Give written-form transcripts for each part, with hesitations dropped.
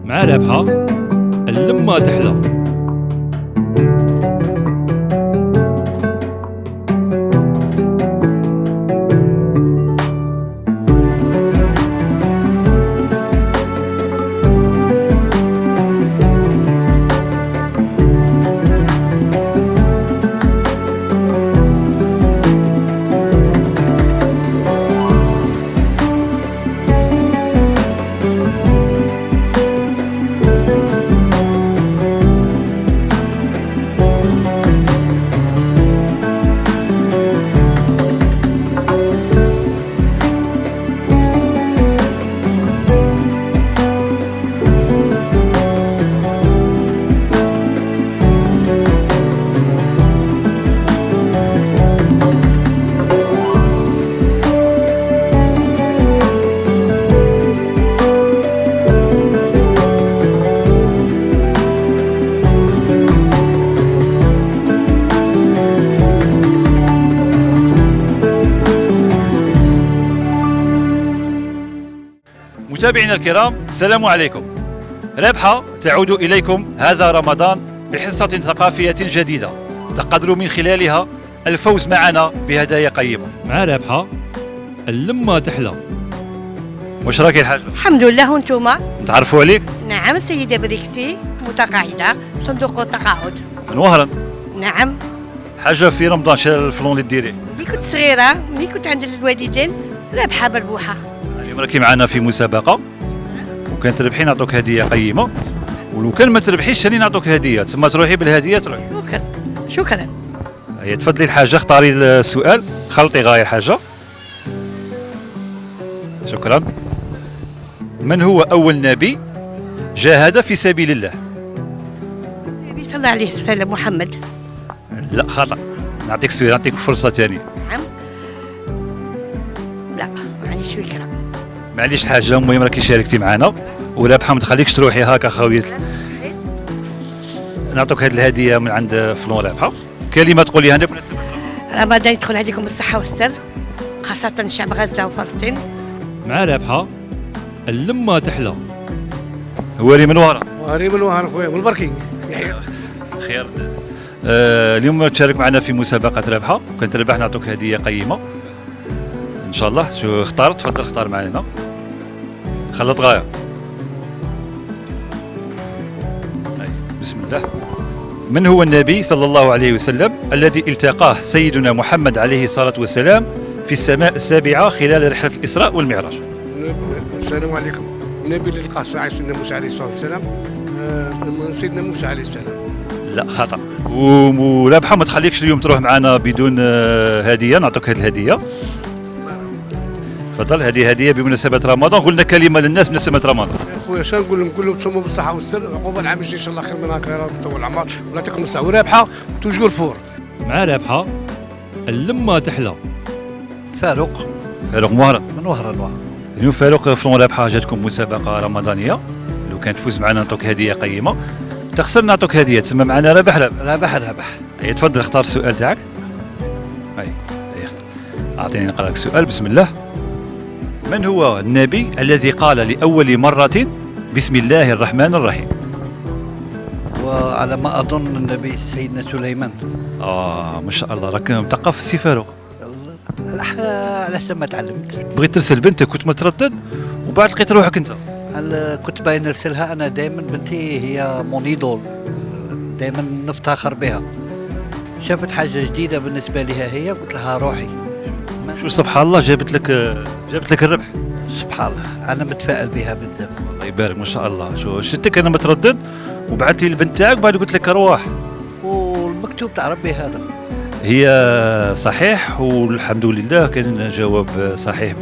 مع رابحة اللمة تحلى. متابعينا الكرام، السلام عليكم. رابحة تعود إليكم هذا رمضان بحصة ثقافية جديدة تقدر من خلالها الفوز معنا بهدايا قيمة. مع رابحة اللمة تحلى. واش راكي الحاجة؟ الحمد لله. وانتوما؟ نتعرفوا عليك؟ نعم، السيدة بريكسي، متقاعدة، صندوق التقاعد. من وهران؟ نعم. حاجة في رمضان شنو الفلون اللي ديري؟ ملي كنت صغيرة، ملي كنت عند الوالدين، رابحة مربوحة. اليوم راكي معنا في مسابقة، وكان تربحي نعطوك هدية قيمة، ولو كان ما تربحيش ثاني نعطوك هدية، تسمى تروحي بالهدية تروحي. شكرا. هيا تفضلي الحاجة، اختاري السؤال، خلطي غاية حاجة. شكرا. من هو أول نبي جاهد في سبيل الله؟ النبي صلى الله عليه وسلم محمد. لا، خطأ. نعطيك سؤال، نعطيك فرصة ثانية. نعم. لا، ما عنديش فكرة. معليش الحاجة، المهم راكي شاركتي معنا، ورابحة ما تخليكش تروحي هكا خاوية. نعطوك هذه الهدية من عند فلون رابحة. كلمة تقوليها بمناسبة رمضان يدخل عليكم بالصحة والسر، خاصة شعب غزة وفلسطين. مع رابحة اللمة تحلى. هواري من وهران. وهري من وهران خويا، من البركي. خير. اليوم تشارك معنا في مسابقة رابحة، وكان تربح نعطوك هدية قيمة إن شاء الله. شو اختار؟ تفضل اختار معنا. خلط غاية. بسم الله. من هو النبي صلى الله عليه وسلم الذي التقاه سيدنا محمد عليه الصلاة والسلام في السماء السابعة خلال رحلة الإسراء والمعراج؟ السلام عليكم. النبي اللي لقاه سيدنا موسى عليه الصلاة والسلام، سيدنا موسى عليه السلام. لا، خطأ. ورابحة ما تخليكش اليوم تروح معنا بدون هدية، نعطوك هذه الهدية. تفضل، هذه هدية بمناسبة رمضان. قلنا كلمة للناس بمناسبة رمضان. خويا شنو نقول لهم؟ نقول لهم تصوموا بالصحة والسر، عقوبة العام الجاي إن شاء الله خير من هكا، يا رب يطول العمر ويعطيكم الصحة. ورابحة توجور فور. مع رابحة اللمة تحلى. فاروق مهران من وهران. اليوم فاروق فلون رابحة جاتكم مسابقة رمضانية، لو كانت تفوز معنا نعطوك هدية قيمة، تخسر نعطوك هدية، تسمى معنا رابح. هيا تفضل اختار السؤال تاعك. هيا اختار. أعطيني نقرأ لك السؤال. بسم الله. من هو النبي الذي قال لأول مرة بسم الله الرحمن الرحيم؟ وعلى ما أظن النبي سيدنا سليمان. ما شاء الله، راك مثقف سي فاروق. على حسب ما تعلمت. بغيت ترسل بنتك كنت متردد، وبعد لقيت روحك انت. كنت باغي نرسلها. أنا دائما بنتي هي مونيدول، دائما نفتخر بها. شافت حاجة جديدة بالنسبة لها هي، قلت لها روحي. شو سبحان الله، جابت لك الربح. سبحان الله، أنا متفائل بها بزاف. الله يبارك، ما شاء الله. شو شتك انا متردد، وبعثت لي البنت تاعك، بعد قلت لك روح. والمكتوب تاع ربي هذا هي صحيح، والحمد لله كان جواب صحيح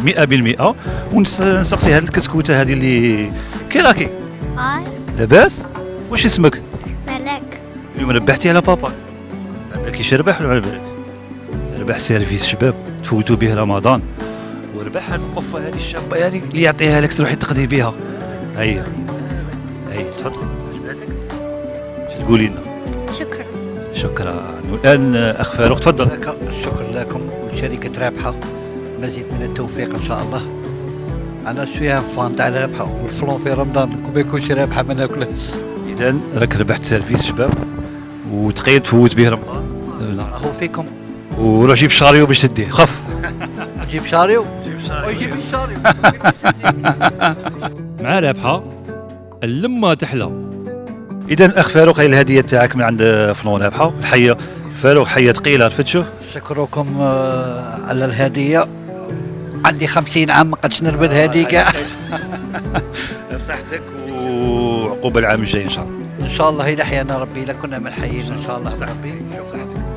100%. ونسقسي هذه الكتكوته هذه اللي كي راكي؟ هاي لاباس؟ واش اسمك؟ ملاك. اليوم ربحتي على بابا. على بالك ربح ولا على بالك؟ ربح سيرفيس شباب تفوتوا به رمضان، وربح هذه القفه هذه الشابه هذه اللي يعطيها لك تروحي تقضي بها. هيا تفضل. عجبتك؟ شو تقولي لنا؟ شكرا. والآن أخ فاروق تفضل. شكرا لكم ولشركة رابحة، مزيد من التوفيق إن شاء الله. انا شويه فان تاع الربحه والفلون في رمضان ما يكونش رابحه ما ناكلهاش. اذا راك ربحت سيرفيس شباب وتخيل تفوت به رمضان. راهو فيكم. وروح جيب شاريو باش تديه خف. جيب شاريو ويجيب الشاريو. مع رابحه اللمه تحلى. اذا الاخ فاروق هي الهديه تاعك من عند فلون رابحه. الحيه فاروق حيه ثقيله رفتشو. شكركم على الهديه. عندي 50 عام ما قدش نربد هذه كاع. بصحتك وعقوبه العام الجاي ان شاء الله. ان شاء الله الى حيانا ربي، الا كنا من حيين ان شاء الله ربي. بصحتك.